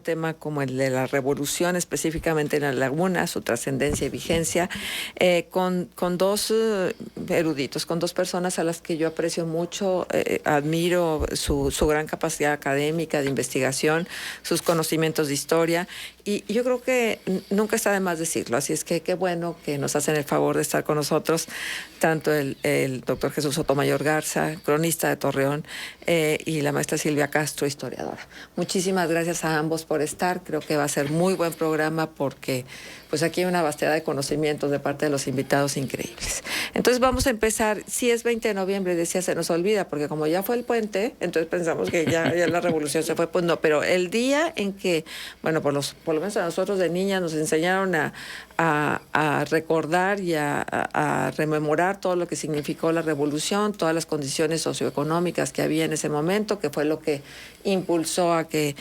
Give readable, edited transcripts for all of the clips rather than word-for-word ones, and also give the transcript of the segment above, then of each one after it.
tema como el de la revolución, específicamente en la laguna, su trascendencia y vigencia, con dos eruditos, con dos personas a las que yo aprecio mucho, admiro su gran capacidad académica de investigación, sus conocimientos de historia, y yo creo que nunca está de más decirlo, así es que qué bueno que nos hacen el favor de estar con nosotros, tanto el doctor Jesús Sotomayor Garza, cronista de Torreón, y la maestra Silvia Castro, historiadora. Muchísimas gracias a ambos por estar. Creo que va a ser muy buen programa porque pues aquí hay una vastedad de conocimientos de parte de los invitados increíbles. Entonces vamos a empezar. Si es 20 de noviembre, decía, se nos olvida, porque como ya fue el puente, entonces pensamos que ya la revolución se fue. Pues no, pero el día en que, bueno, por lo menos a nosotros de niñas nos enseñaron a recordar y a rememorar todo lo que significó la revolución, todas las condiciones socioeconómicas que había en ese momento, que fue lo que impulsó a que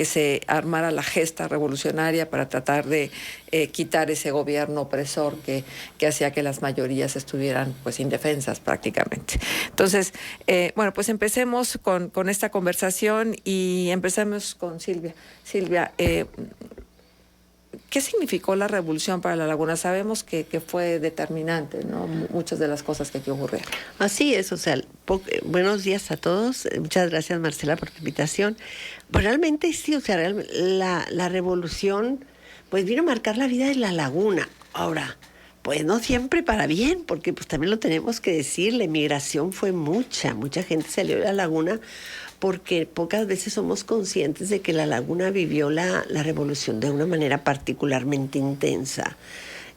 se armara la gesta revolucionaria para tratar de quitar ese gobierno opresor que hacía que las mayorías estuvieran pues indefensas prácticamente. Entonces, bueno, pues empecemos con esta conversación y empecemos con Silvia. Silvia, ¿qué significó la revolución para La Laguna? Sabemos que fue determinante, ¿no? Muchas de las cosas que aquí ocurrieron. Así es, o sea, buenos días a todos. Muchas gracias, Marcela, por tu invitación. Pues realmente sí, o sea, la revolución pues vino a marcar la vida de La Laguna. Ahora, pues no siempre para bien, porque pues también lo tenemos que decir, la emigración fue mucha gente salió de La Laguna porque pocas veces somos conscientes de que La Laguna vivió la revolución de una manera particularmente intensa.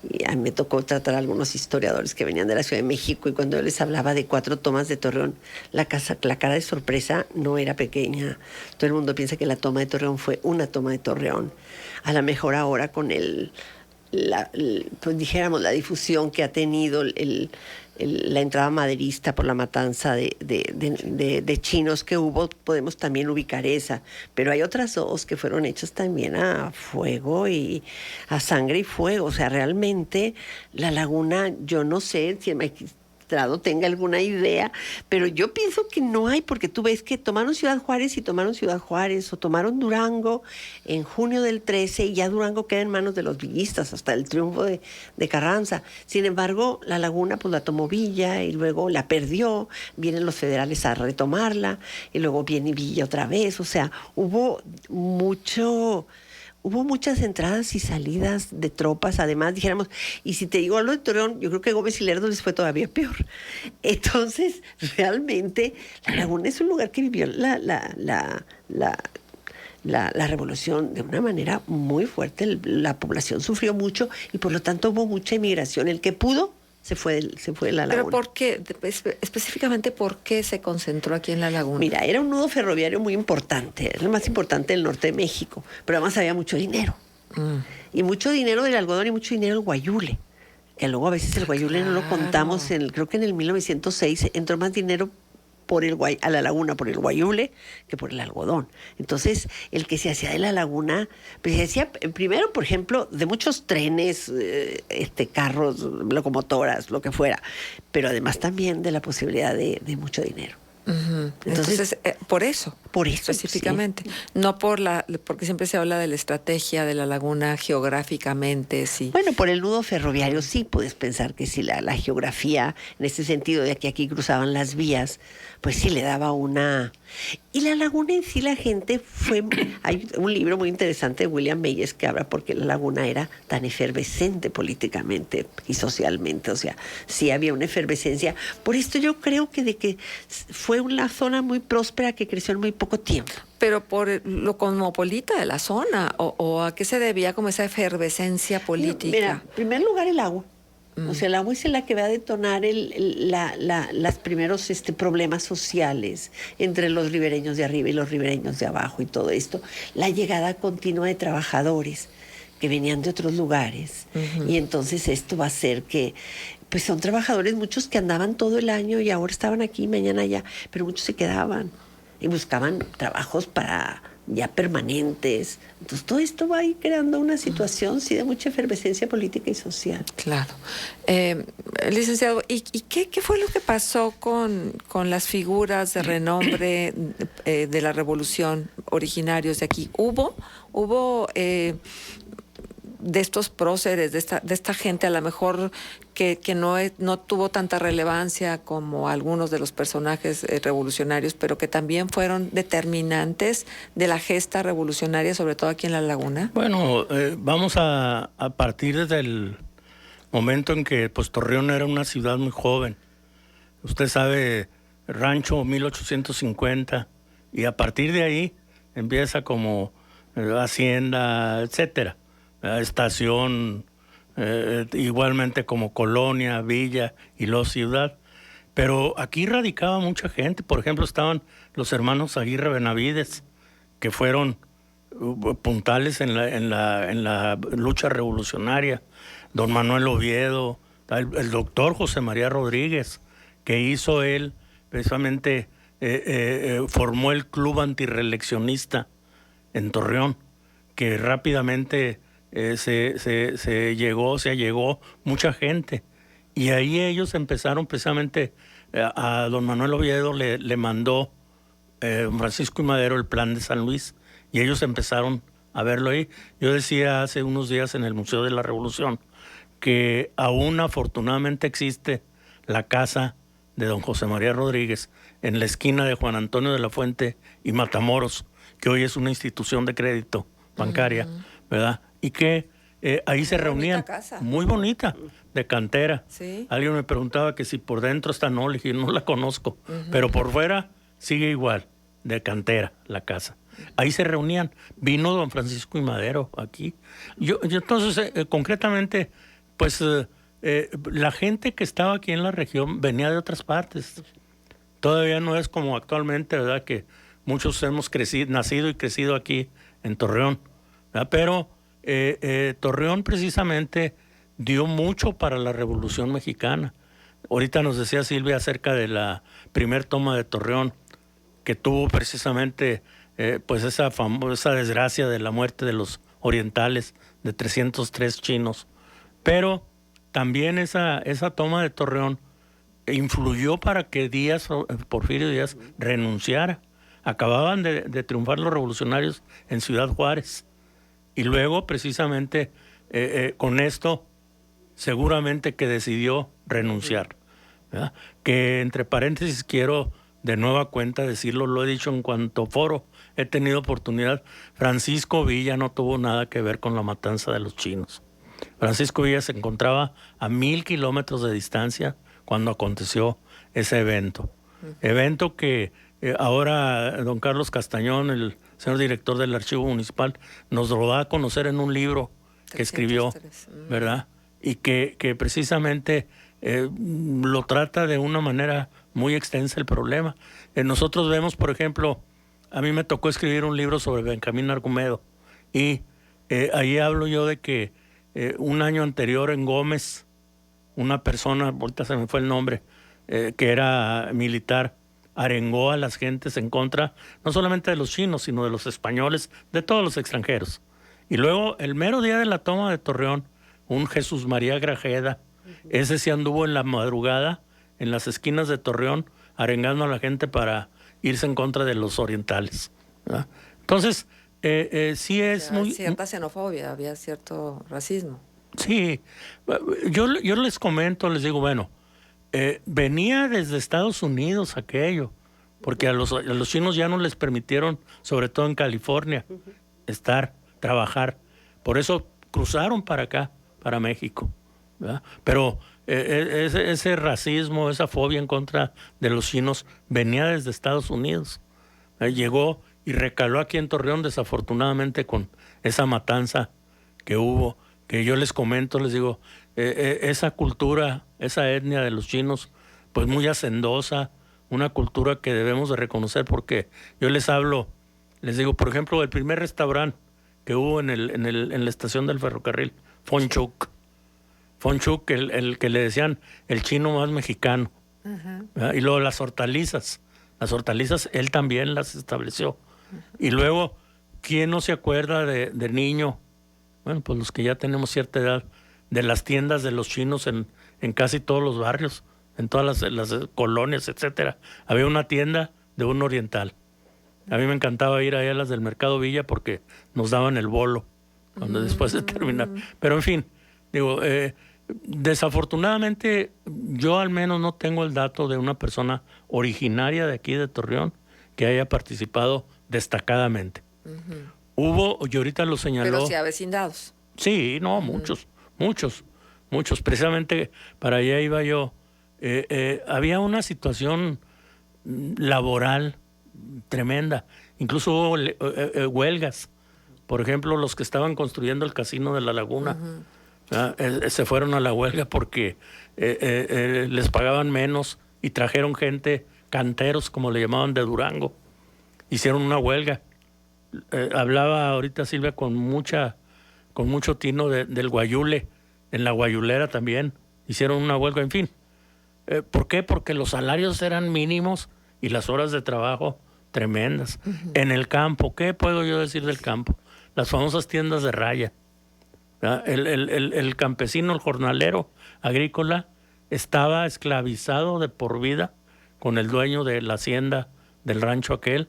Y a mí me tocó tratar a algunos historiadores que venían de la Ciudad de México y cuando yo les hablaba de 4 tomas de Torreón, la cara de sorpresa no era pequeña. Todo el mundo piensa que la toma de Torreón fue una toma de Torreón. A lo mejor ahora con pues dijéramos la difusión que ha tenido la entrada maderista por la matanza de chinos que hubo, podemos también ubicar esa, pero hay otras 2 que fueron hechas también a fuego y a sangre y fuego. O sea, realmente La Laguna, yo no sé si el magistrado tenga alguna idea, pero yo pienso que no hay, porque tú ves que tomaron Ciudad Juárez o tomaron Durango en junio del 13 y ya Durango queda en manos de los villistas hasta el triunfo de Carranza. Sin embargo, La Laguna pues la tomó Villa y luego la perdió, vienen los federales a retomarla y luego viene Villa otra vez. O sea, hubo muchas entradas y salidas de tropas, además, dijéramos, y si te digo algo de Torreón, yo creo que Gómez y Lerdo les fue todavía peor. Entonces, realmente, La Laguna es un lugar que vivió la revolución de una manera muy fuerte. La población sufrió mucho y por lo tanto hubo mucha inmigración. El que pudo se fue de La Laguna. ¿Pero por qué? Específicamente, ¿por qué se concentró aquí en La Laguna? Mira, era un nudo ferroviario muy importante, era el más importante del norte de México, pero además había mucho dinero. Y mucho dinero del algodón y mucho dinero del guayule, que luego a veces el guayule no lo contamos, creo que en el 1906 entró más dinero a La Laguna por el guayule que por el algodón. Entonces, el que se hacía de La Laguna, pues se hacía primero, por ejemplo, de muchos trenes, carros, locomotoras, lo que fuera, pero además también de la posibilidad de mucho dinero. Entonces, por eso específicamente, sí. No porque siempre se habla de la estrategia de La Laguna geográficamente, sí. Bueno, por el nudo ferroviario sí puedes pensar que sí, la geografía, en ese sentido de que aquí cruzaban las vías, pues sí le daba una... Y La Laguna en sí, la gente hay un libro muy interesante de William Meyers que habla porque La Laguna era tan efervescente políticamente y socialmente. O sea, sí había una efervescencia. Por esto yo creo que de que fue una zona muy próspera que creció en muy poco tiempo. Pero por lo cosmopolita de la zona, o ¿a qué se debía como esa efervescencia política? Mira, en primer lugar el agua. O sea, el agua es la que va a detonar los primeros problemas sociales entre los ribereños de arriba y los ribereños de abajo y todo esto. La llegada continua de trabajadores que venían de otros lugares. Y entonces esto va a hacer que, pues son trabajadores muchos que andaban todo el año y ahora estaban aquí, mañana allá, pero muchos se quedaban y buscaban trabajos para ya permanentes. Entonces todo esto va a ir creando una situación sí de mucha efervescencia política y social. Claro. Licenciado, ¿y qué fue lo que pasó con las figuras de renombre de la revolución originarios de aquí? ¿Hubo de estos próceres, de esta gente a lo mejor que no tuvo tanta relevancia como algunos de los personajes revolucionarios, pero que también fueron determinantes de la gesta revolucionaria, sobre todo aquí en La Laguna? Bueno, vamos a partir desde el momento en que pues, Torreón era una ciudad muy joven. Usted sabe, rancho 1850, y a partir de ahí empieza como hacienda, etcétera. Estación, igualmente como colonia, villa y luego ciudad. Pero aquí radicaba mucha gente. Por ejemplo, estaban los hermanos Aguirre Benavides, que fueron puntales en la lucha revolucionaria. Don Manuel Oviedo, el doctor José María Rodríguez, que hizo él precisamente, formó el club antirreeleccionista en Torreón, que rápidamente se allegó mucha gente. Y ahí ellos empezaron precisamente, a don Manuel Oviedo le mandó Francisco I. Madero el plan de San Luis, y ellos empezaron a verlo ahí. Yo decía hace unos días en el Museo de la Revolución que aún afortunadamente existe la casa de don José María Rodríguez en la esquina de Juan Antonio de la Fuente y Matamoros, que hoy es una institución de crédito bancaria, ¿verdad? Y que ahí se reunían. Casa. Muy bonita, de cantera. Sí. Alguien me preguntaba que si por dentro está, no, le dije, no la conozco, pero por fuera sigue igual, de cantera la casa. Ahí se reunían. Vino don Francisco I. Madero aquí. Yo entonces, concretamente, pues la gente que estaba aquí en la región venía de otras partes. Todavía no es como actualmente, ¿verdad? Que muchos hemos nacido y crecido aquí en Torreón, ¿verdad? Pero Torreón precisamente dio mucho para la Revolución Mexicana. Ahorita nos decía Silvia acerca de la primer toma de Torreón, que tuvo precisamente pues esa desgracia de la muerte de los orientales, de 303 chinos. Pero también esa toma de Torreón influyó para que Porfirio Díaz renunciara. Acababan de triunfar los revolucionarios en Ciudad Juárez. Y luego, precisamente, con esto, seguramente que decidió renunciar, ¿verdad? Que, entre paréntesis, quiero de nueva cuenta decirlo, lo he dicho en cuanto foro he tenido oportunidad, Francisco Villa no tuvo nada que ver con la matanza de los chinos. Francisco Villa se encontraba a 1000 kilómetros de distancia cuando aconteció ese evento. Evento que ahora don Carlos Castañón, el señor director del Archivo Municipal, nos lo da a conocer en un libro que escribió, ¿verdad? Y que precisamente lo trata de una manera muy extensa el problema. Nosotros vemos, por ejemplo, a mí me tocó escribir un libro sobre Benjamín Argumedo, y ahí hablo yo de que un año anterior en Gómez, una persona, ahorita se me fue el nombre, que era militar, arengó a las gentes en contra, no solamente de los chinos, sino de los españoles, de todos los extranjeros. Y luego, el mero día de la toma de Torreón, un Jesús María Grajeda, ese sí anduvo en la madrugada, en las esquinas de Torreón, arengando a la gente para irse en contra de los orientales, ¿verdad? Entonces, sí es muy... cierta xenofobia, había cierto racismo. Sí, yo les comento, les digo, bueno, venía desde Estados Unidos aquello, porque a los chinos ya no les permitieron, sobre todo en California, trabajar. Por eso cruzaron para acá, para México, ¿verdad? Pero ese racismo, esa fobia en contra de los chinos venía desde Estados Unidos. Llegó y recaló aquí en Torreón, desafortunadamente, con esa matanza que hubo, que yo les comento, les digo, esa cultura, esa etnia de los chinos, pues muy hacendosa, una cultura que debemos de reconocer, porque yo les hablo, les digo, por ejemplo, el primer restaurante que hubo en la estación del ferrocarril, Fonchuk, el que le decían el chino más mexicano. Y luego las hortalizas él también las estableció. Y luego ¿quién no se acuerda de niño? Bueno, pues los que ya tenemos cierta edad, de las tiendas de los chinos en casi todos los barrios, en todas las colonias, etcétera. Había una tienda de un oriental. A mí me encantaba ir allá a las del Mercado Villa porque nos daban el bolo cuando después de terminar. Pero en fin, digo, desafortunadamente yo al menos no tengo el dato de una persona originaria de aquí de Torreón que haya participado destacadamente. Hubo, y ahorita lo señaló. Pero sí avecindados. Sí, no, muchos. Precisamente para allá iba yo. Había una situación laboral tremenda. Incluso hubo huelgas. Por ejemplo, los que estaban construyendo el casino de La Laguna se fueron a la huelga porque les pagaban menos y trajeron gente, canteros, como le llamaban, de Durango. Hicieron una huelga. Hablaba ahorita Silvia con mucho tino del Guayule, en la Guayulera también hicieron una huelga, en fin. ¿Por qué? Porque los salarios eran mínimos y las horas de trabajo tremendas. En el campo, ¿qué puedo yo decir del campo? Las famosas tiendas de raya. El campesino, el jornalero agrícola, estaba esclavizado de por vida con el dueño de la hacienda del rancho aquel,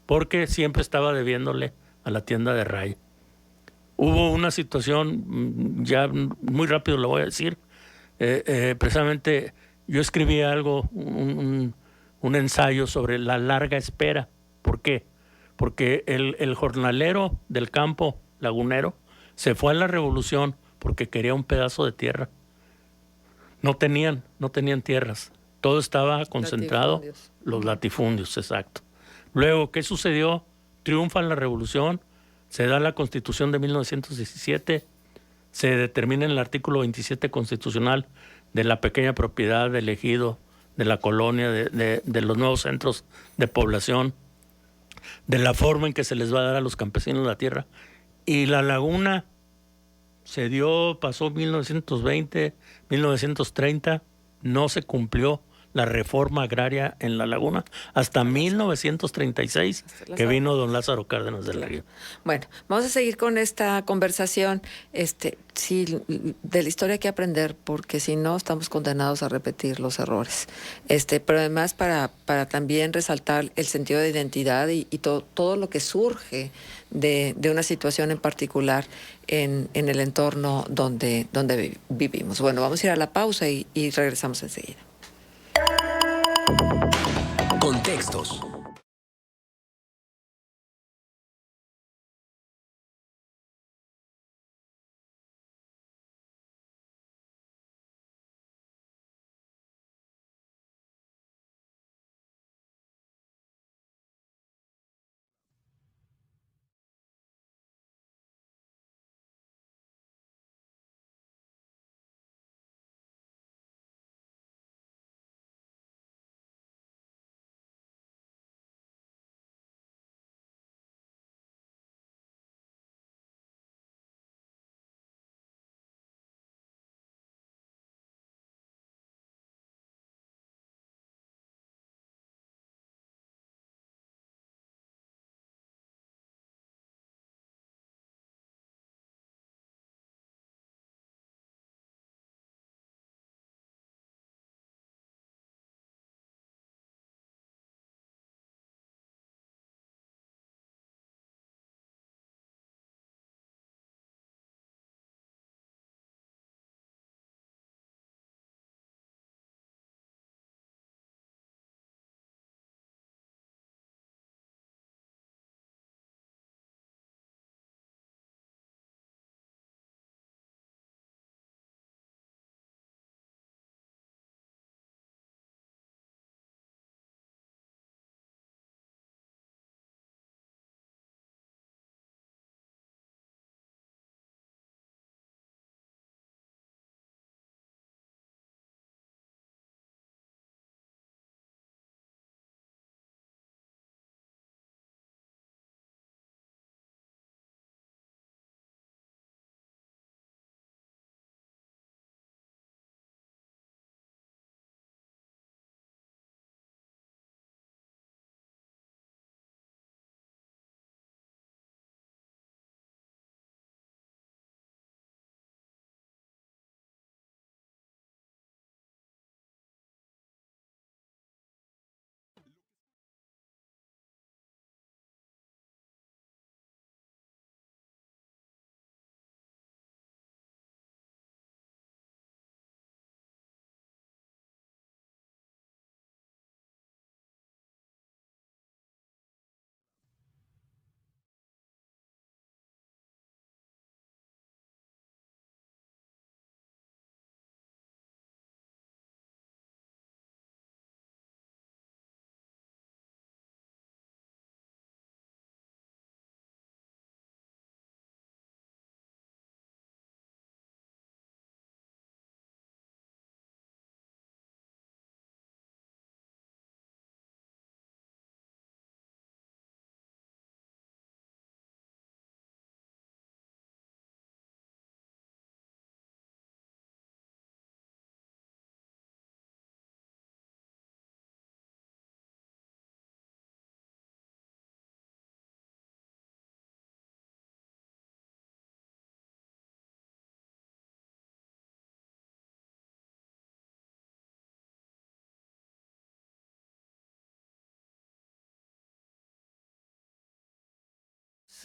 porque siempre estaba debiéndole a la tienda de raya. Hubo una situación, ya muy rápido lo voy a decir, precisamente yo escribí algo, un ensayo sobre la larga espera. ¿Por qué? Porque el jornalero del campo lagunero se fue a la revolución porque quería un pedazo de tierra. No tenían tierras, todo estaba concentrado, los latifundios, exacto. Luego, ¿qué sucedió? Triunfa la revolución, se da la Constitución de 1917, se determina en el artículo 27 constitucional de la pequeña propiedad del ejido, de la colonia, de los nuevos centros de población, de la forma en que se les va a dar a los campesinos la tierra. Y La Laguna se dio, pasó 1920, 1930, no se cumplió la reforma agraria en La Laguna hasta 1936, que vino don Lázaro Cárdenas de la Riva. Bueno, vamos a seguir con esta conversación. Sí, de la historia hay que aprender, porque si no estamos condenados a repetir los errores. Pero además para también resaltar el sentido de identidad y todo lo que surge de una situación en particular en el entorno donde vivimos. Bueno, vamos a ir a la pausa y regresamos enseguida. Contextos.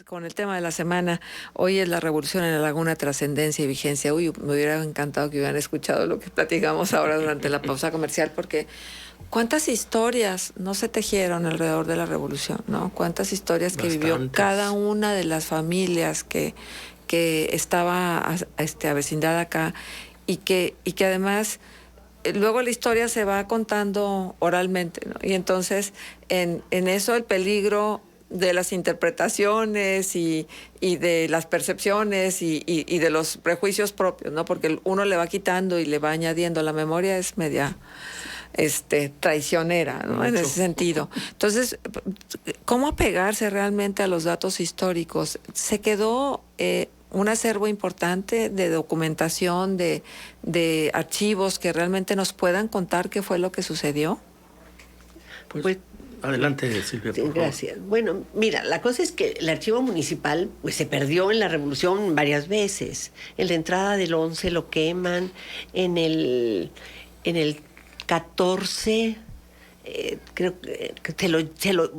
con el tema de la semana. Hoy es la revolución en la laguna, trascendencia y vigencia. Uy, me hubiera encantado que hubieran escuchado lo que platicamos ahora durante la pausa comercial, porque cuántas historias no se tejieron alrededor de la revolución, ¿no? Cuántas historias que vivió cada una de las familias que estaba avecindada acá y que además luego la historia se va contando oralmente, ¿no? Y entonces en eso el peligro de las interpretaciones y de las percepciones y de los prejuicios propios, ¿no? Porque uno le va quitando y le va añadiendo. La memoria es media traicionera, ¿no? En ese sentido. Entonces, ¿cómo apegarse realmente a los datos históricos? Se quedó un acervo importante de documentación, de archivos que realmente nos puedan contar qué fue lo que sucedió. Pues adelante, Silvia, por favor. Gracias. Bueno, mira, la cosa es que el archivo municipal pues se perdió en la revolución varias veces. En la entrada del 11 lo queman, en el 14 creo que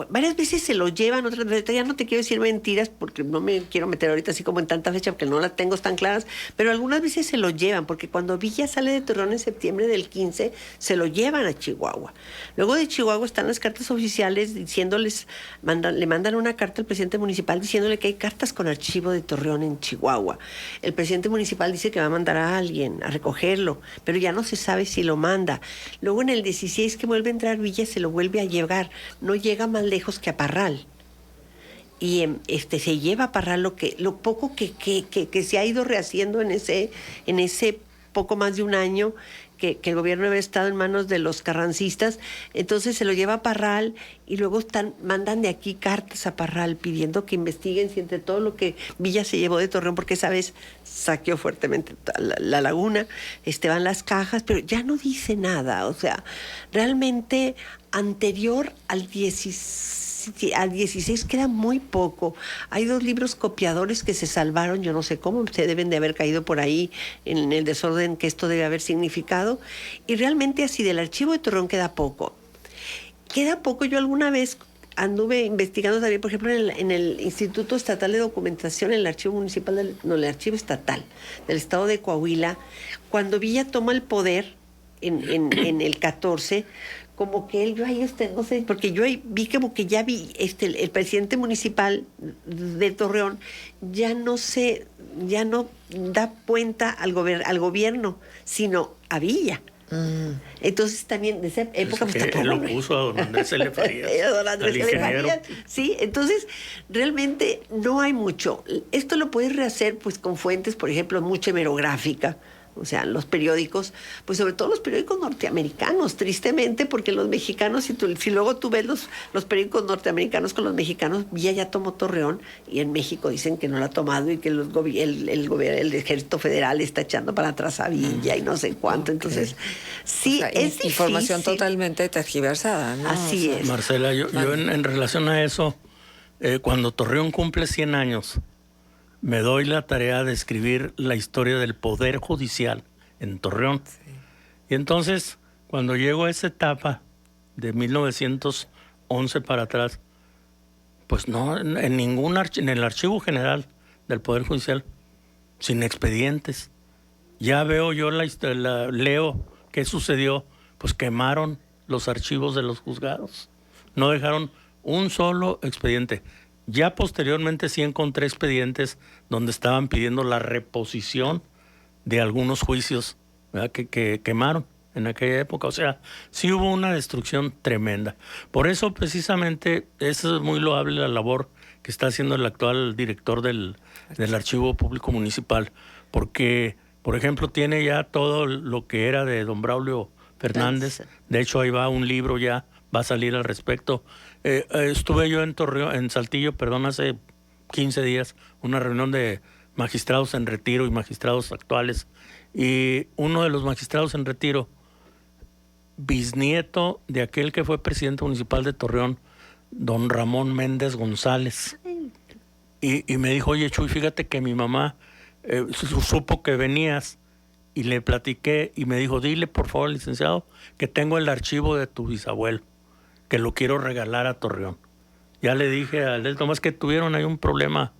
varias veces se lo llevan, otras veces, ya no te quiero decir mentiras porque no me quiero meter ahorita así como en tanta fecha porque no las tengo tan claras, pero algunas veces se lo llevan, porque cuando Villa sale de Torreón en septiembre del 15, se lo llevan a Chihuahua. Luego de Chihuahua están las cartas oficiales diciéndoles, le mandan una carta al presidente municipal diciéndole que hay cartas con archivo de Torreón en Chihuahua. El presidente municipal dice que va a mandar a alguien a recogerlo, pero ya no se sabe si lo manda. Luego en el 16 que vuelve a entrar Villa, se lo vuelve a llevar, no llega más lejos que a Parral. Y se lleva a Parral lo poco que se ha ido rehaciendo en ese poco más de un año que el gobierno había estado en manos de los carrancistas. Entonces se lo lleva a Parral y luego mandan de aquí cartas a Parral pidiendo que investiguen si entre todo lo que Villa se llevó de Torreón, porque esa vez saqueó fuertemente la laguna, van las cajas, pero ya no dice nada. O sea, realmente anterior al 16 queda muy poco. Hay 2 libros copiadores que se salvaron, yo no sé cómo, se deben de haber caído por ahí en el desorden que esto debe haber significado, y realmente así del archivo de Torreón queda poco. Yo alguna vez anduve investigando también, por ejemplo, en el Instituto Estatal de Documentación, en el archivo municipal, el archivo estatal del estado de Coahuila, cuando Villa toma el poder en el 14, como que él, no sé, porque yo ahí vi como que ya vi, el presidente municipal de Torreón ya no da cuenta al gobierno, sino a Villa. Entonces también de esa época pues, él lo puso a don Andrés L. Farías, al ingeniero. Sí, entonces realmente no hay mucho. Esto lo puedes rehacer pues con fuentes, por ejemplo, mucha hemerográfica. O sea, los periódicos, pues sobre todo los periódicos norteamericanos, tristemente, porque los mexicanos, si luego tú ves los periódicos norteamericanos con los mexicanos, Villa ya tomó Torreón, y en México dicen que no lo ha tomado y que el ejército federal está echando para atrás a Villa y no sé cuánto. Entonces, sí, o sea, es difícil. Información totalmente tergiversada, ¿no? Así es. Marcela, yo en relación a eso, cuando Torreón cumple 100 años, me doy la tarea de escribir la historia del Poder Judicial en Torreón. Sí. Y entonces, cuando llego a esa etapa de 1911 para atrás, pues no, en el Archivo General del Poder Judicial, sin expedientes. Ya veo yo leo qué sucedió, pues quemaron los archivos de los juzgados. No dejaron un solo expediente. Ya posteriormente sí encontré expedientes donde estaban pidiendo la reposición de algunos juicios, ¿verdad?, que quemaron en aquella época. O sea, sí hubo una destrucción tremenda. Por eso precisamente es muy loable la labor que está haciendo el actual director del Archivo Público Municipal, porque, por ejemplo, tiene ya todo lo que era de don Braulio Fernández. De hecho, ahí va un libro ya, va a salir al respecto. Estuve yo en Saltillo, hace 15 días, una reunión de magistrados en retiro y magistrados actuales. Y uno de los magistrados en retiro, bisnieto de aquel que fue presidente municipal de Torreón, don Ramón Méndez González. Y me dijo, oye, Chuy, fíjate que mi mamá supo que venías, y le platiqué y me dijo, dile por favor, licenciado, que tengo el archivo de tu bisabuelo, que lo quiero regalar a Torreón. Ya le dije a él, nomás que tuvieron ahí un problema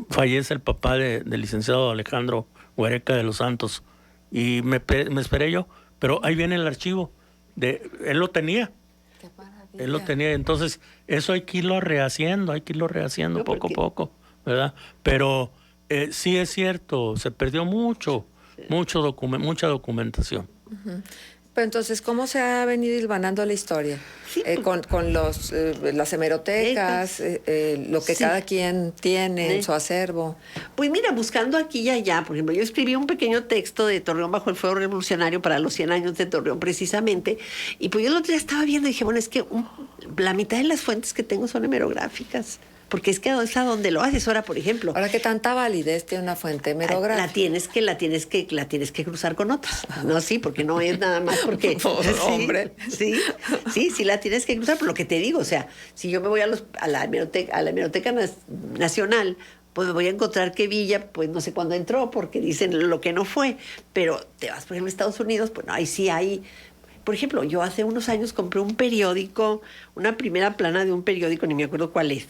fallece el papá del licenciado Alejandro Huereca de los Santos y me esperé yo, pero ahí viene el archivo, él lo tenía. Qué maravilla. Él lo tenía, entonces eso hay que irlo rehaciendo No, poco porque- a poco, ¿verdad? Pero sí es cierto, se perdió mucha documentación. Pero entonces, ¿cómo se ha venido hilvanando la historia? Sí, Con las hemerotecas, lo que Sí. cada quien tiene en Sí. su acervo. Pues mira, buscando aquí y allá, por ejemplo, yo escribí un pequeño texto de Torreón bajo el fuego revolucionario para los 100 años de Torreón precisamente, y pues yo el otro día estaba viendo y dije, bueno, es que la mitad de las fuentes que tengo son hemerográficas, porque es que es a donde lo haces. Ahora, por ejemplo, Ahora, ¿qué tanta validez tiene una fuente hemerográfica? la tienes que cruzar con otras. No, sí, porque no es nada más porque Pobre hombre. sí la tienes que cruzar, por lo que te digo, o sea, si yo me voy a la hemeroteca nacional, pues me voy a encontrar que Villa, pues no sé cuándo entró, porque dicen lo que no fue, pero te vas, por ejemplo, a Estados Unidos, pues no, ahí sí hay. Por ejemplo, yo hace unos años compré un periódico, una primera plana de un periódico, ni me acuerdo cuál es,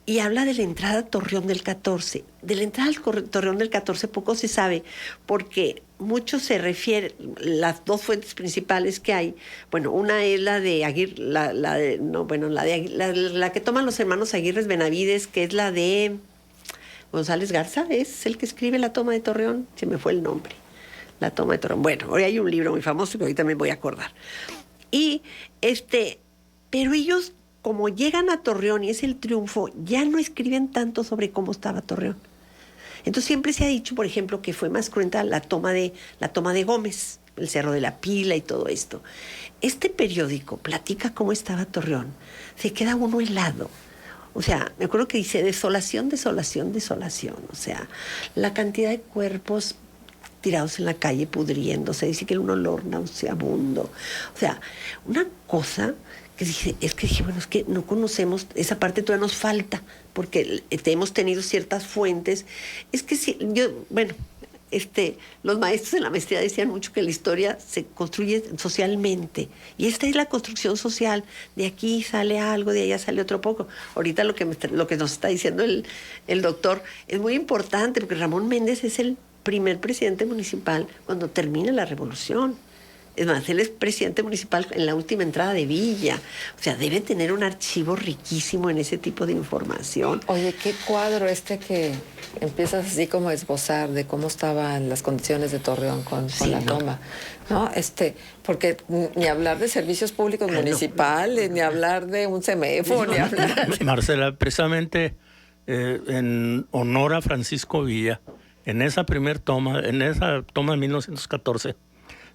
y habla de la entrada a Torreón del 14. De la entrada al Torreón del 14 poco se sabe, porque mucho se refiere, las dos fuentes principales que hay, bueno, una es la de Aguirre, la que toman los hermanos Aguirres Benavides, que es la de González Garza, es el que escribe La toma de Torreón, se me fue el nombre, La toma de Torreón. Bueno, hoy hay un libro muy famoso que ahorita me voy a acordar. Y pero ellos, como llegan a Torreón y es el triunfo, ya no escriben tanto sobre cómo estaba Torreón. Entonces siempre se ha dicho, por ejemplo, que fue más cruenta la toma de Gómez, el Cerro de la Pila y todo esto. Este periódico platica cómo estaba Torreón. Se queda uno helado. O sea, me acuerdo que dice desolación, desolación, desolación. O sea, la cantidad de cuerpos tirados en la calle pudriéndose, dice que era un olor nauseabundo. O sea, una cosa que dije, bueno, es que no conocemos, esa parte todavía nos falta, porque hemos tenido ciertas fuentes. Es que sí, los maestros en la maestría decían mucho que la historia se construye socialmente, y esta es la construcción social. De aquí sale algo, de allá sale otro poco. Ahorita lo que nos está diciendo el doctor es muy importante, porque Ramón Méndez es el primer presidente municipal cuando termina la revolución. Es más, él es presidente municipal en la última entrada de Villa. O sea, debe tener un archivo riquísimo en ese tipo de información. Oye, qué cuadro que empiezas así como a esbozar de cómo estaban las condiciones de Torreón con Sí, la ¿no? toma, ¿no? Porque ni hablar de servicios públicos municipales, ni hablar de un seméforo, ni hablar... Marcela, precisamente en honor a Francisco Villa, en esa toma de 1914,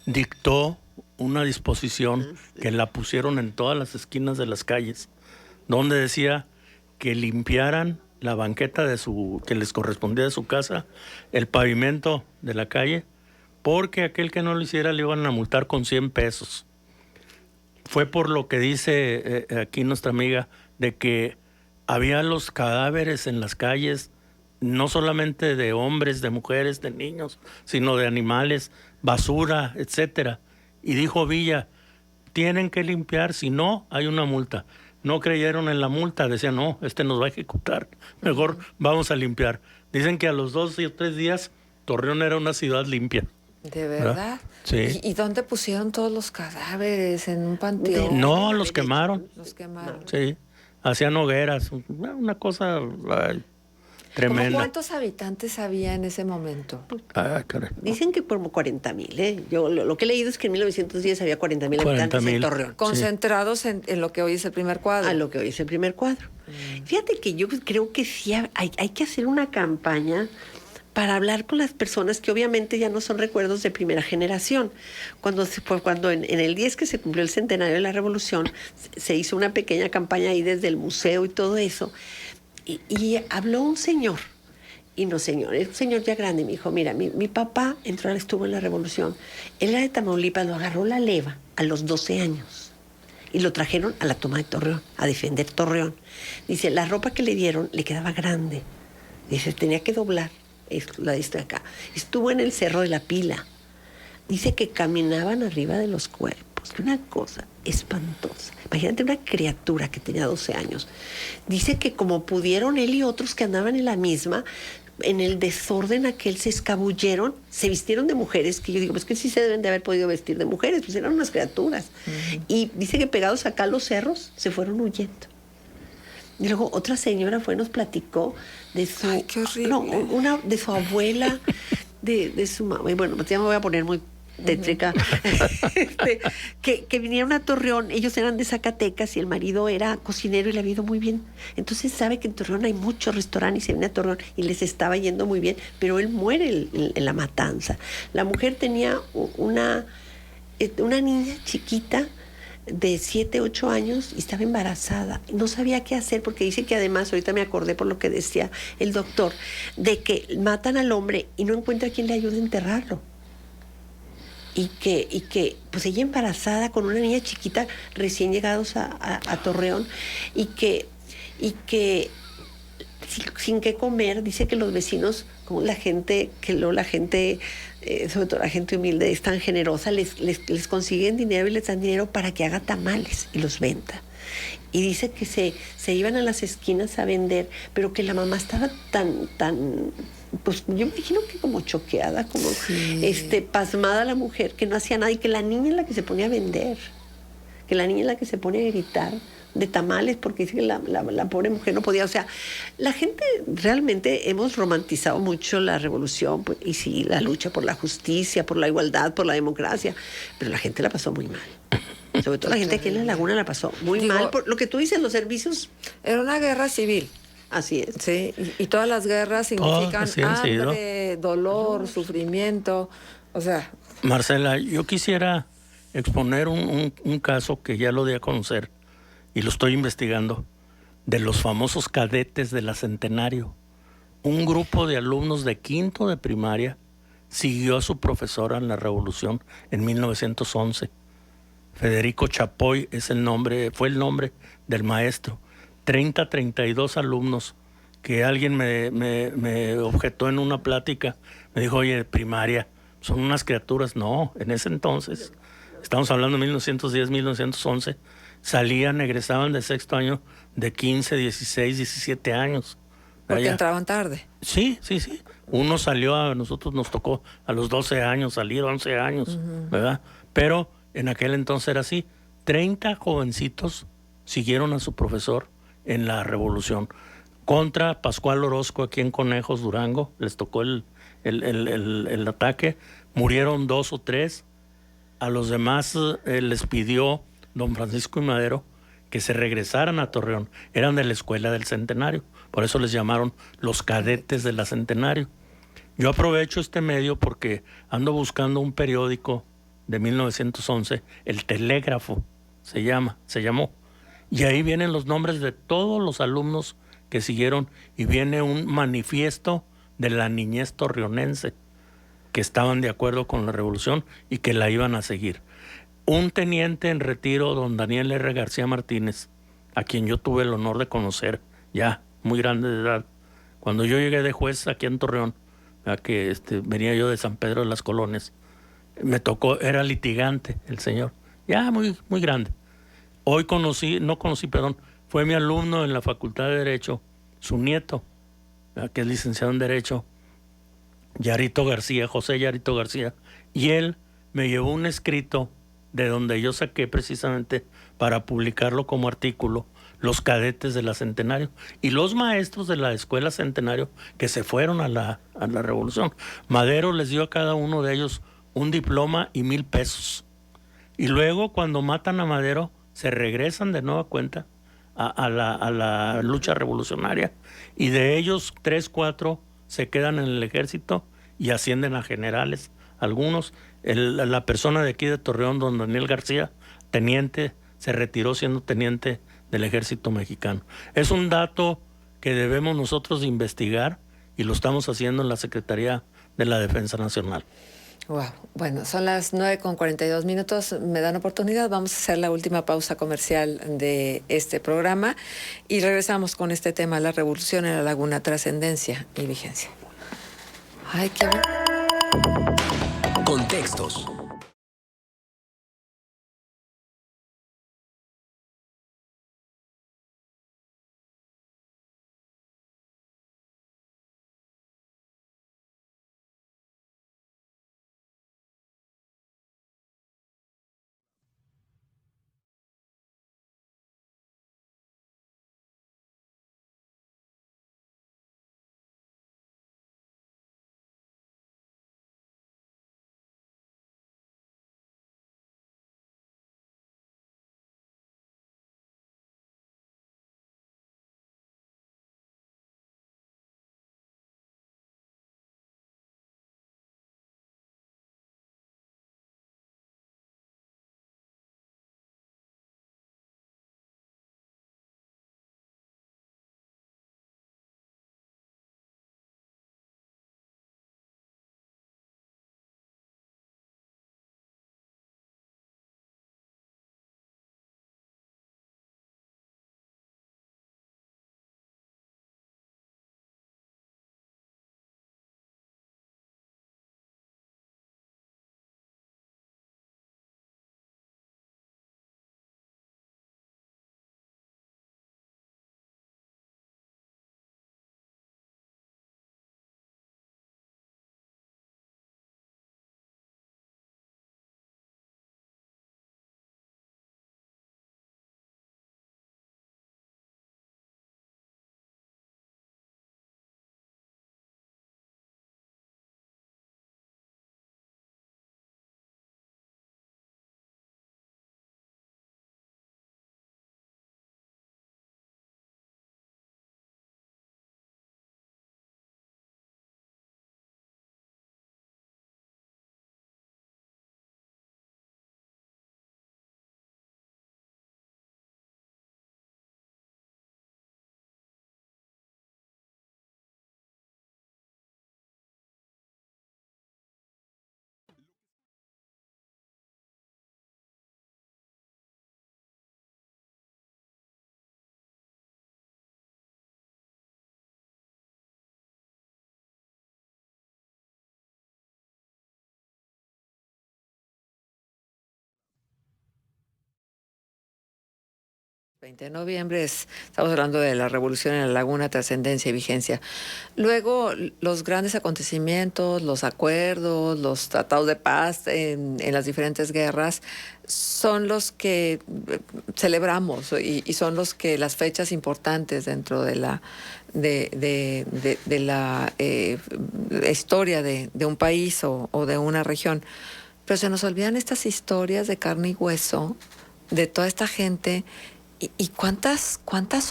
dictó una disposición que la pusieron en todas las esquinas de las calles, donde decía que limpiaran la banqueta que les correspondía de su casa, el pavimento de la calle, porque aquel que no lo hiciera le iban a multar con 100 pesos. Fue por lo que dice aquí nuestra amiga, de que había los cadáveres en las calles, no solamente de hombres, de mujeres, de niños, sino de animales, basura, etcétera. Y dijo Villa, tienen que limpiar, si no, hay una multa. No creyeron en la multa, decían, no, nos va a ejecutar, mejor vamos a limpiar. Dicen que a los 2 o 3 días, Torreón era una ciudad limpia. ¿De verdad? Sí. ¿Y dónde pusieron todos los cadáveres? ¿En un panteón? No, los quemaron. Los quemaron. Sí, hacían hogueras, una cosa tremenda. ¿Cómo cuántos habitantes había en ese momento? Ah, caray. Dicen que por 40,000, ¿eh? Yo lo que he leído es que en 1910 había 40,000 habitantes en 40,000. Torreón. Concentrados en lo que hoy es el primer cuadro. A lo que hoy es el primer cuadro. Fíjate que yo creo que sí hay que hacer una campaña para hablar con las personas que obviamente ya no son recuerdos de primera generación. Cuando en el 10 que se cumplió el centenario de la Revolución, se hizo una pequeña campaña ahí desde el museo y todo eso, y habló un señor, un señor ya grande, y me dijo, mira, mi papá estuvo en la Revolución, él era de Tamaulipas, lo agarró la leva a los 12 años, y lo trajeron a la toma de Torreón, a defender Torreón. Dice, la ropa que le dieron le quedaba grande, dice, tenía que doblar. La de acá. Estuvo en el Cerro de la Pila. Dice que caminaban arriba de los cuerpos. porque una cosa espantosa. Imagínate una criatura que tenía 12 años. Dice que como pudieron él y otros que andaban en la misma, en el desorden aquel se escabulleron, se vistieron de mujeres, que yo digo, pues que sí se deben de haber podido vestir de mujeres, pues eran unas criaturas. Y dice que pegados acá a los cerros, se fueron huyendo. Y luego otra señora nos platicó de su... Ay, qué horrible. No, de su abuela, de su mamá. Y bueno, pues ya me voy a poner muy tétrica. Que vinieron a Torreón, ellos eran de Zacatecas y el marido era cocinero y le había ido muy bien. Entonces sabe que en Torreón hay muchos restaurantes y se viene a Torreón y les estaba yendo muy bien, pero él muere en la matanza. La mujer tenía una niña chiquita de 7, 8 años y estaba embarazada. No sabía qué hacer porque dice que además, ahorita me acordé por lo que decía el doctor, de que matan al hombre y no encuentra quien le ayude a enterrarlo. Y que pues ella embarazada con una niña chiquita recién llegados a Torreón y que sin qué comer, dice que los vecinos, como la gente, sobre todo la gente humilde, es tan generosa, les consiguen dinero y les dan dinero para que haga tamales y los venda. Y dice que se iban a las esquinas a vender, pero que la mamá estaba tan, pues yo me imagino que como choqueada, como pasmada la mujer, que no hacía nada y que la niña es la que se ponía a vender, que la niña es la que se pone a gritar de tamales porque dice que la pobre mujer no podía. O sea, la gente realmente hemos romantizado mucho la revolución, pues, y sí, la lucha por la justicia, por la igualdad, por la democracia, pero la gente la pasó muy mal. Sobre todo la gente aquí en la Laguna la pasó muy mal. Por lo que tú dices, los servicios... Era una guerra civil. Así es. Sí, y todas las guerras significan hambre, dolor, sufrimiento. O sea... Marcela, yo quisiera exponer un caso que ya lo di a conocer y lo estoy investigando, de los famosos cadetes de la Centenario. Un grupo de alumnos de quinto de primaria siguió a su profesora en la Revolución en 1911. Federico Chapoy fue el nombre del maestro. 32 alumnos que alguien me objetó en una plática. Me dijo, oye, primaria, son unas criaturas. No, en ese entonces, estamos hablando de 1910, 1911, egresaban de sexto año de 15, 16, 17 años. Porque entraban tarde. Sí. Uno salió, a nosotros nos tocó a los 12 años salir, 11 años, ¿verdad? Pero en aquel entonces era así. 30 jovencitos siguieron a su profesor en la Revolución. Contra Pascual Orozco aquí en Conejos, Durango, les tocó el ataque. Murieron 2 o 3. A los demás les pidió don Francisco y Madero que se regresaran a Torreón. Eran de la Escuela del Centenario. Por eso les llamaron los cadetes de la Centenario. Yo aprovecho este medio porque ando buscando un periódico de 1911, El Telégrafo se llamó. Y ahí vienen los nombres de todos los alumnos que siguieron y viene un manifiesto de la niñez torreonense que estaban de acuerdo con la revolución y que la iban a seguir. Un teniente en retiro, don Daniel R. García Martínez, a quien yo tuve el honor de conocer, ya muy grande de edad, cuando yo llegué de juez aquí en Torreón, que venía yo de San Pedro de las Colonias, me tocó, era litigante el señor, ya muy, muy grande. Hoy fue mi alumno en la Facultad de Derecho, su nieto, que es licenciado en Derecho, José Yarito García, y él me llevó un escrito de donde yo saqué precisamente para publicarlo como artículo, los cadetes de la Centenario y los maestros de la Escuela Centenario que se fueron a la Revolución. Madero les dio a cada uno de ellos un diploma y 1,000 pesos. Y luego cuando matan a Madero, se regresan de nueva cuenta a la lucha revolucionaria y de ellos 3, 4 se quedan en el ejército y ascienden a generales. Algunos, la persona de aquí de Torreón, don Daniel García, teniente, se retiró siendo teniente del ejército mexicano. Es un dato que debemos nosotros investigar y lo estamos haciendo en la Secretaría de la Defensa Nacional. Wow. Bueno, son las 9:42. Me dan oportunidad. Vamos a hacer la última pausa comercial de este programa y regresamos con este tema, la revolución en la Laguna, trascendencia y vigencia. Ay, qué bueno. Contextos. 20 de noviembre, estamos hablando de la revolución en la laguna, trascendencia y vigencia. Luego, los grandes acontecimientos, los acuerdos, los tratados de paz en las diferentes guerras son los que celebramos y son los que las fechas importantes dentro de la historia de un país o de una región. Pero se nos olvidan estas historias de carne y hueso de toda esta gente. ¿Y cuántas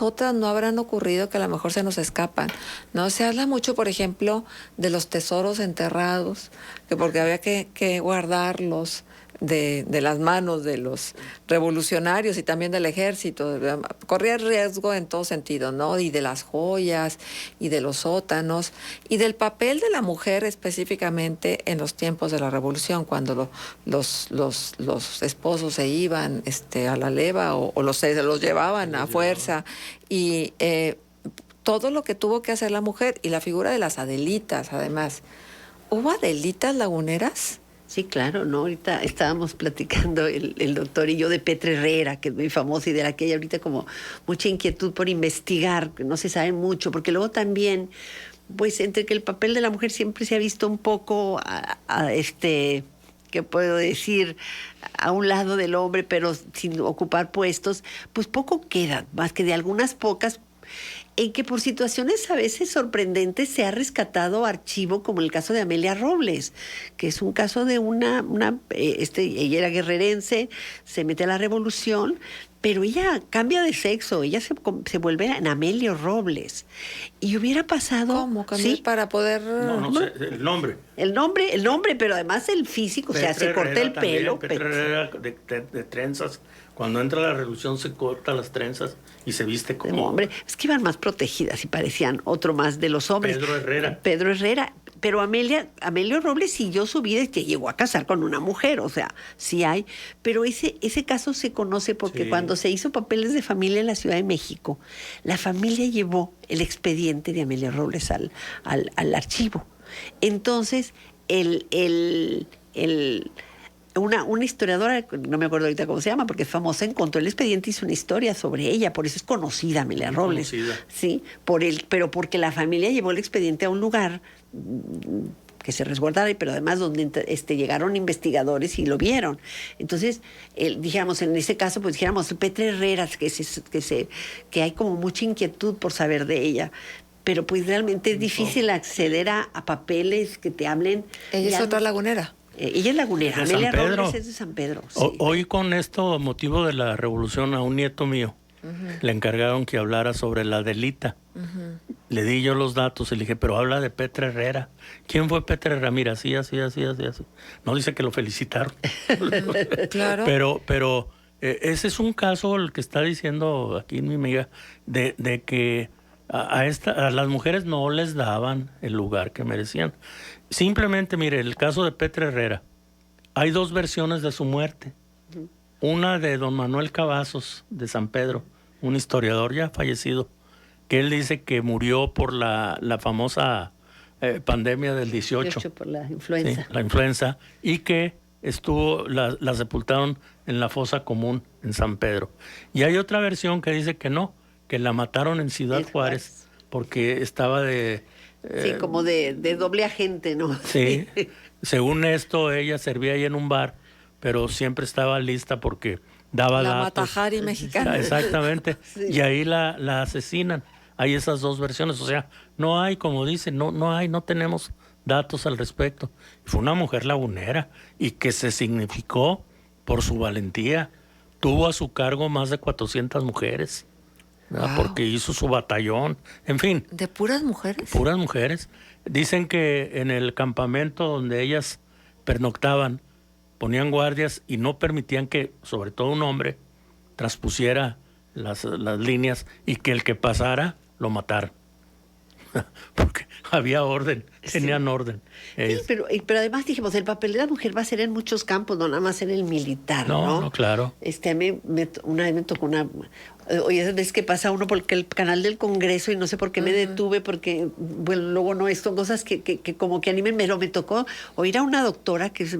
otras no habrán ocurrido que a lo mejor se nos escapan? ¿No? Se habla mucho, por ejemplo, de los tesoros enterrados, que porque había que guardarlos de las manos de los revolucionarios y también del ejército. Corría riesgo en todo sentido, ¿no? Y de las joyas, y de los sótanos, y del papel de la mujer específicamente en los tiempos de la revolución, cuando los esposos se iban a la leva o se los llevaban a fuerza. Y todo lo que tuvo que hacer la mujer, y la figura de las Adelitas, además. ¿Hubo Adelitas laguneras? Sí, claro, ¿no? Ahorita estábamos platicando el doctor y yo de Petra Herrera, que es muy famosa y de la que hay ahorita como mucha inquietud por investigar, que no se sabe mucho, porque luego también, pues entre que el papel de la mujer siempre se ha visto un poco ¿qué puedo decir? A un lado del hombre, pero sin ocupar puestos, pues poco queda, más que de algunas pocas, en que por situaciones a veces sorprendentes se ha rescatado archivo, como el caso de Amelia Robles, que es un caso de ella era guerrerense, se mete a la revolución, pero ella cambia de sexo, ella se vuelve en Amelio Robles. Y hubiera pasado... ¿Cómo? ¿Cambiar para poder...? No sé, el nombre. El nombre, pero además el físico, Petra o sea, se corta el también, pelo. Petra Herrera de trenzas. Cuando entra la revolución se corta las trenzas y se viste como hombre. Es que iban más protegidas y parecían otro más de los hombres. Pedro Herrera. Pero Amelio Robles siguió su vida y que llegó a casar con una mujer, o sea, sí hay. Pero ese caso se conoce porque cuando se hizo papeles de familia en la Ciudad de México, la familia llevó el expediente de Amelio Robles al archivo. Entonces, una historiadora, no me acuerdo ahorita cómo se llama, porque es famosa, encontró el expediente y hizo una historia sobre ella, por eso es conocida Amelia Robles. Sí, pero porque la familia llevó el expediente a un lugar que se resguardara, pero además donde llegaron investigadores y lo vieron. Entonces, dijéramos, en ese caso, pues dijéramos, Petra Herrera, que hay como mucha inquietud por saber de ella. Pero pues realmente es difícil acceder a papeles que te hablen. Ella es otra lagunera. Ella es lagunera, Amelia Robles es de San Pedro. Sí. Hoy con esto, motivo de la revolución, a un nieto mío le encargaron que hablara sobre la Adelita. Le di yo los datos y le dije, pero habla de Petra Herrera. ¿Quién fue Petra Herrera? Mira, así. No dice que lo felicitaron. Claro. Pero ese es un caso, el que está diciendo aquí mi amiga, de que a las mujeres no les daban el lugar que merecían. Simplemente, mire, el caso de Petra Herrera, hay dos versiones de su muerte. Una de don Manuel Cavazos, de San Pedro, un historiador ya fallecido, que él dice que murió por la famosa pandemia del 18. Por la influenza. Sí, la influenza, y que la sepultaron en la fosa común en San Pedro. Y hay otra versión que dice que no, que la mataron en Ciudad Juárez, porque estaba sí, como de doble agente, ¿no? Sí. Según esto, ella servía ahí en un bar, pero siempre estaba lista porque daba la datos. Matajari mexicana. Exactamente. Sí. Y ahí la asesinan. Hay esas dos versiones. O sea, no hay, como dicen, no tenemos datos al respecto. Fue una mujer lagunera y que se significó por su valentía. Tuvo a su cargo más de 400 mujeres. Wow. Porque hizo su batallón, en fin. ¿De puras mujeres? Puras mujeres. Dicen que en el campamento donde ellas pernoctaban, ponían guardias y no permitían que, sobre todo un hombre, traspusiera las líneas y que el que pasara lo matara. Porque había orden tenían orden. Sí, pero además dijimos, el papel de la mujer va a ser en muchos campos, no nada más en el militar, ¿no? No, claro. A mí una vez me tocó oye, ves que pasa uno por el canal del Congreso y no sé por qué me detuve, porque, bueno, luego no, son cosas que como que animen, pero me tocó oír a una doctora que es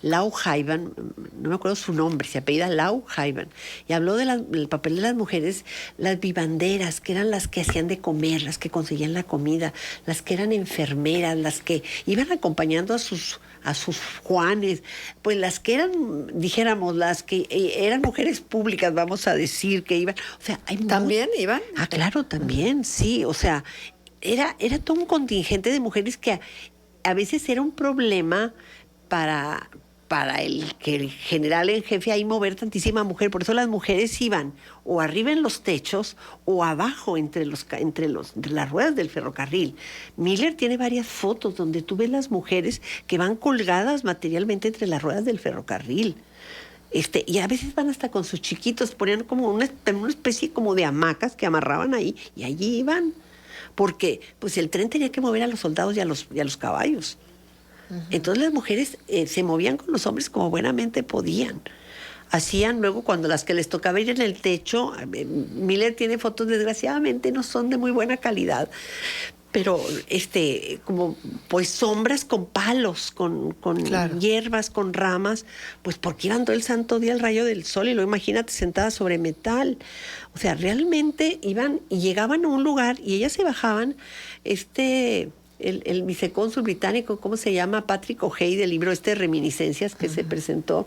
Lau Haiban, no me acuerdo su nombre, se apellida Lau Haiban, y habló del papel de las mujeres, las vivanderas, que eran las que hacían de comer, las que conseguían la comida, las que eran enfermeras, las que iban acompañando a sus Juanes, pues las que eran, dijéramos, las que eran mujeres públicas, vamos a decir, que iban, o sea, ¿También iban? Ah, claro, también, sí, o sea, era todo un contingente de mujeres que a veces era un problema para el general en jefe ahí mover tantísima mujer. Por eso las mujeres iban o arriba en los techos o abajo entre las ruedas del ferrocarril. Miller tiene varias fotos donde tú ves las mujeres que van colgadas materialmente entre las ruedas del ferrocarril. Y a veces van hasta con sus chiquitos, ponían como una especie como de hamacas que amarraban ahí y allí iban. Porque pues el tren tenía que mover a los soldados y a los caballos. Entonces las mujeres se movían con los hombres como buenamente podían. Hacían luego, cuando las que les tocaba ir en el techo, Miller tiene fotos, desgraciadamente no son de muy buena calidad, pero como pues sombras con palos, con claro, hierbas, con ramas, pues porque iban todo el santo día al rayo del sol, y luego imagínate sentadas sobre metal. O sea, realmente iban y llegaban a un lugar y ellas se bajaban, el vicecónsul británico, ¿cómo se llama? Patrick O'Hey, del libro Reminiscencias, que se presentó,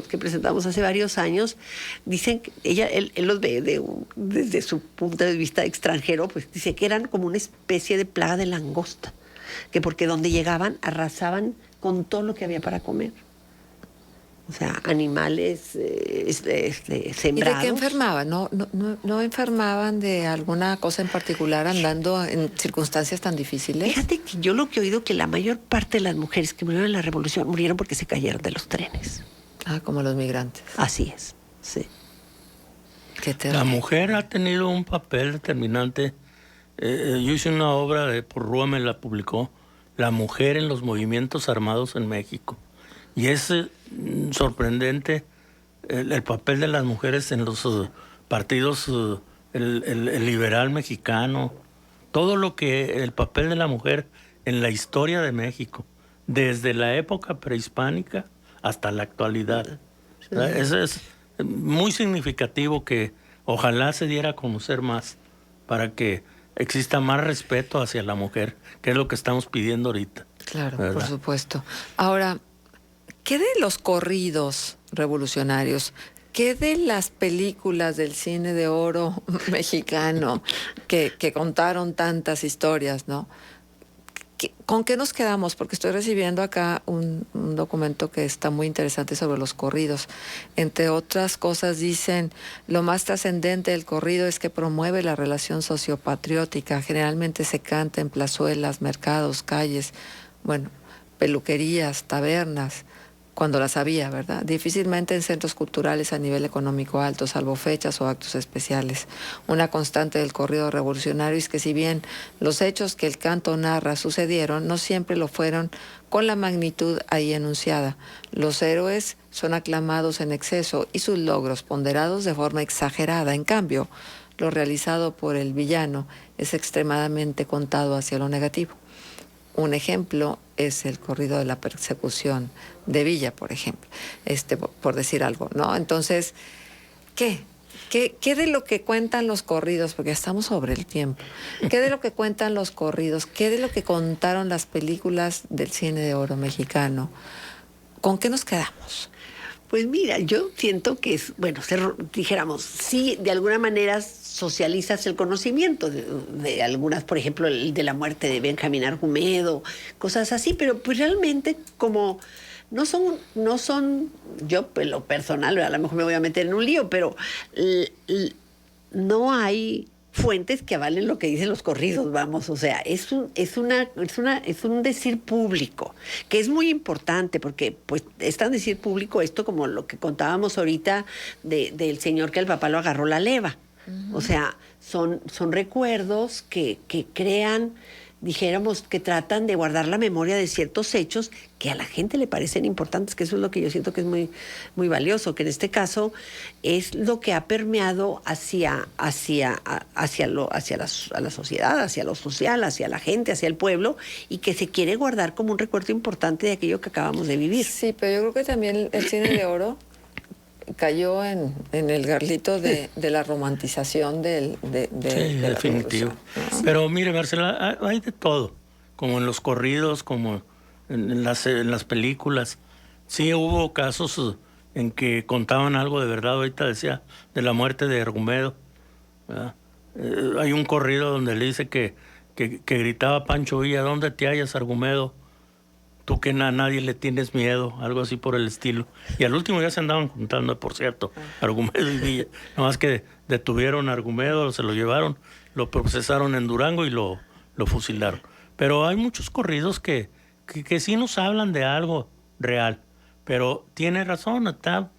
que presentamos hace varios años. Dicen que él los ve desde su punto de vista extranjero, pues dice que eran como una especie de plaga de langosta, que porque donde llegaban arrasaban con todo lo que había para comer. O sea, animales sembrados. ¿Y de qué enfermaban? ¿No enfermaban de alguna cosa en particular andando en circunstancias tan difíciles? Fíjate que yo lo que he oído, que la mayor parte de las mujeres que murieron en la Revolución murieron porque se cayeron de los trenes. Ah, como los migrantes. Así es, sí. Qué terrible. La mujer ha tenido un papel determinante. Yo hice una obra por Rúa, me la publicó, La mujer en los movimientos armados en México. Y es sorprendente el papel de las mujeres en los partidos, el liberal mexicano, todo lo que el papel de la mujer en la historia de México, desde la época prehispánica hasta la actualidad. Sí. Eso es muy significativo, que ojalá se diera a conocer más para que exista más respeto hacia la mujer, que es lo que estamos pidiendo ahorita. Claro, ¿verdad? por supuesto. Ahora, ¿qué de los corridos revolucionarios? ¿Qué de las películas del cine de oro mexicano que contaron tantas historias, ¿no? ¿Con qué nos quedamos? Porque estoy recibiendo acá un documento que está muy interesante sobre los corridos. Entre otras cosas dicen, lo más trascendente del corrido es que promueve la relación sociopatriótica. Generalmente se canta en plazuelas, mercados, calles, bueno, peluquerías, tabernas, cuando las había, ¿verdad? Difícilmente en centros culturales a nivel económico alto, salvo fechas o actos especiales. Una constante del corrido revolucionario es que si bien los hechos que el canto narra sucedieron, no siempre lo fueron con la magnitud ahí enunciada. Los héroes son aclamados en exceso y sus logros ponderados de forma exagerada. En cambio, lo realizado por el villano es extremadamente contado hacia lo negativo. Un ejemplo es el corrido de la persecución de Villa, por ejemplo, por decir algo, ¿no? Entonces, ¿qué de lo que cuentan los corridos? Porque ya estamos sobre el tiempo. ¿Qué de lo que cuentan los corridos? ¿Qué de lo que contaron las películas del cine de oro mexicano? ¿Con qué nos quedamos? Pues mira, yo siento que es, bueno, dijéramos, sí, de alguna manera socializas el conocimiento de algunas, por ejemplo, el de la muerte de Benjamín Argumedo, cosas así, pero pues realmente como no son, yo en lo personal, a lo mejor me voy a meter en un lío, pero no hay fuentes que avalen lo que dicen los corridos, vamos, o sea, es un decir público, que es muy importante, porque pues es tan decir público esto como lo que contábamos ahorita del señor que al papá lo agarró la leva. Uh-huh. O sea, son recuerdos que crean dijéramos que tratan de guardar la memoria de ciertos hechos que a la gente le parecen importantes, que eso es lo que yo siento que es muy, muy valioso, que en este caso es lo que ha permeado hacia la sociedad, hacia lo social, hacia la gente, hacia el pueblo, y que se quiere guardar como un recuerdo importante de aquello que acabamos de vivir. Sí, pero yo creo que también el cine de oro cayó en el garlito de la romantización de Sí, la definitivo. revolución, ¿no? Pero mire, Marcela, hay de todo, como en los corridos, como en las películas. Sí hubo casos en que contaban algo de verdad. Ahorita decía de la muerte de Argumedo, ¿verdad? Hay un corrido donde le dice que gritaba Pancho Villa: ¿dónde te hallas, Argumedo? Tú que a nadie le tienes miedo, algo así por el estilo. Y al último ya se andaban juntando, por cierto, Argumedo y Villa. Nada más que detuvieron a Argumedo, se lo llevaron, lo procesaron en Durango y lo fusilaron. Pero hay muchos corridos que sí nos hablan de algo real. Pero tiene razón, está,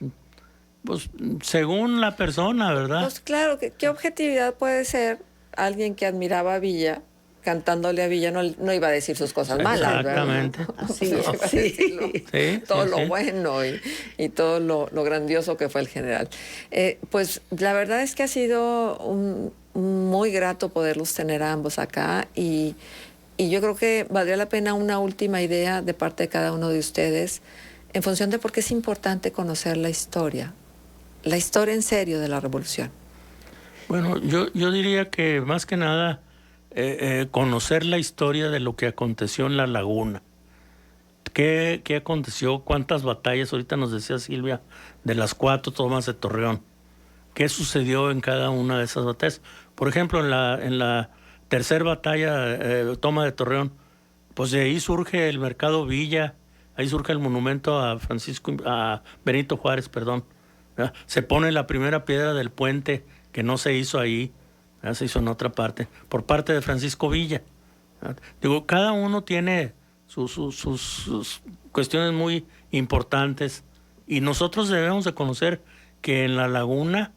pues, según la persona, ¿verdad? Pues claro, ¿qué objetividad puede ser alguien que admiraba a Villa? Cantándole a Villa no iba a decir sus cosas malas, Exactamente. ¿verdad? Así Iba a es, decir todo lo bueno y todo lo grandioso que fue el general. Pues la verdad es que ha sido muy grato poderlos tener a ambos acá y yo creo que valdría la pena una última idea de parte de cada uno de ustedes en función de por qué es importante conocer la historia en serio de la revolución. Bueno, yo diría que más que nada conocer la historia de lo que aconteció en La Laguna. ¿Qué aconteció? ¿Cuántas batallas? Ahorita nos decía Silvia de las 4 tomas de Torreón. ¿Qué sucedió en cada una de esas batallas? Por ejemplo, en la tercera batalla, toma de Torreón, pues de ahí surge el Mercado Villa, ahí surge el monumento a Benito Juárez, perdón. ¿Verdad? Se pone la primera piedra del puente que no se hizo ahí, ¿verdad? Se hizo en otra parte, por parte de Francisco Villa. ¿Verdad? Digo, cada uno tiene sus cuestiones muy importantes y nosotros debemos de conocer que en La Laguna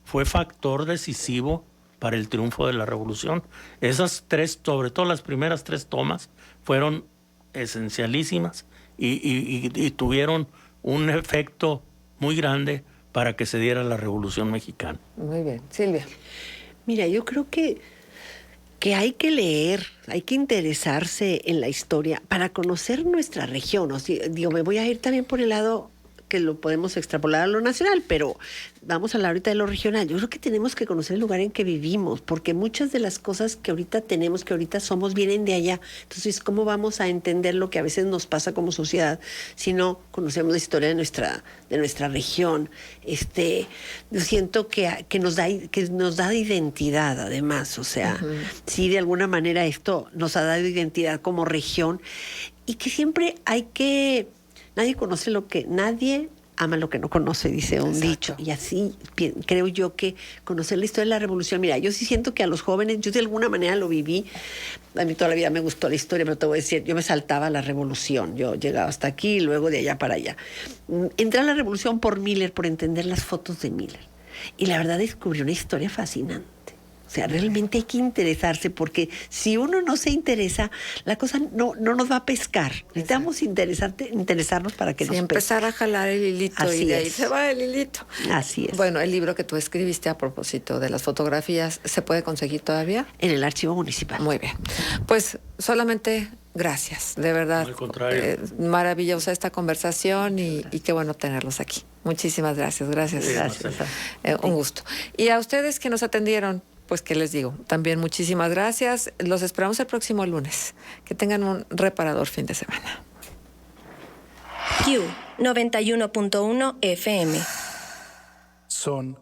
fue factor decisivo para el triunfo de la revolución. Esas 3, sobre todo las primeras 3 tomas, fueron esencialísimas y tuvieron un efecto muy grande para que se diera la Revolución Mexicana. Muy bien. Silvia. Mira, yo creo que hay que leer, hay que interesarse en la historia para conocer nuestra región. O sea, digo, me voy a ir también por el lado que lo podemos extrapolar a lo nacional, pero vamos a hablar ahorita de lo regional. Yo creo que tenemos que conocer el lugar en que vivimos, porque muchas de las cosas que ahorita tenemos, que ahorita somos, vienen de allá. Entonces, ¿cómo vamos a entender lo que a veces nos pasa como sociedad si no conocemos la historia de nuestra región? Yo siento que nos da identidad, además. O sea, sí, de alguna manera esto nos ha dado identidad como región y que siempre hay que... Nadie ama lo que no conoce, dice un dicho. Y así creo yo que conocer la historia de la revolución. Mira, yo sí siento que a los jóvenes, yo de alguna manera lo viví. A mí toda la vida me gustó la historia, pero te voy a decir, yo me saltaba la revolución. Yo llegaba hasta aquí y luego de allá para allá. Entré a la revolución por Miller, por entender las fotos de Miller. Y la verdad descubrí una historia fascinante. O sea, realmente hay que interesarse, porque si uno no se interesa, la cosa no nos va a pescar. Necesitamos interesarnos para que nos pesque. Empezar a jalar el hilito. Así y de ahí es. se va el hilito. Así es. Bueno, el libro que tú escribiste a propósito de las fotografías, ¿se puede conseguir todavía? En el archivo municipal. Muy bien. Pues solamente gracias, de verdad. Al contrario. Maravillosa esta conversación y qué bueno tenerlos aquí. Muchísimas gracias. Gracias. Sí, Gracias. Un gusto. Y a ustedes que nos atendieron, pues, ¿qué les digo? También muchísimas gracias. Los esperamos el próximo lunes. Que tengan un reparador fin de semana. Q 91.1 FM. Son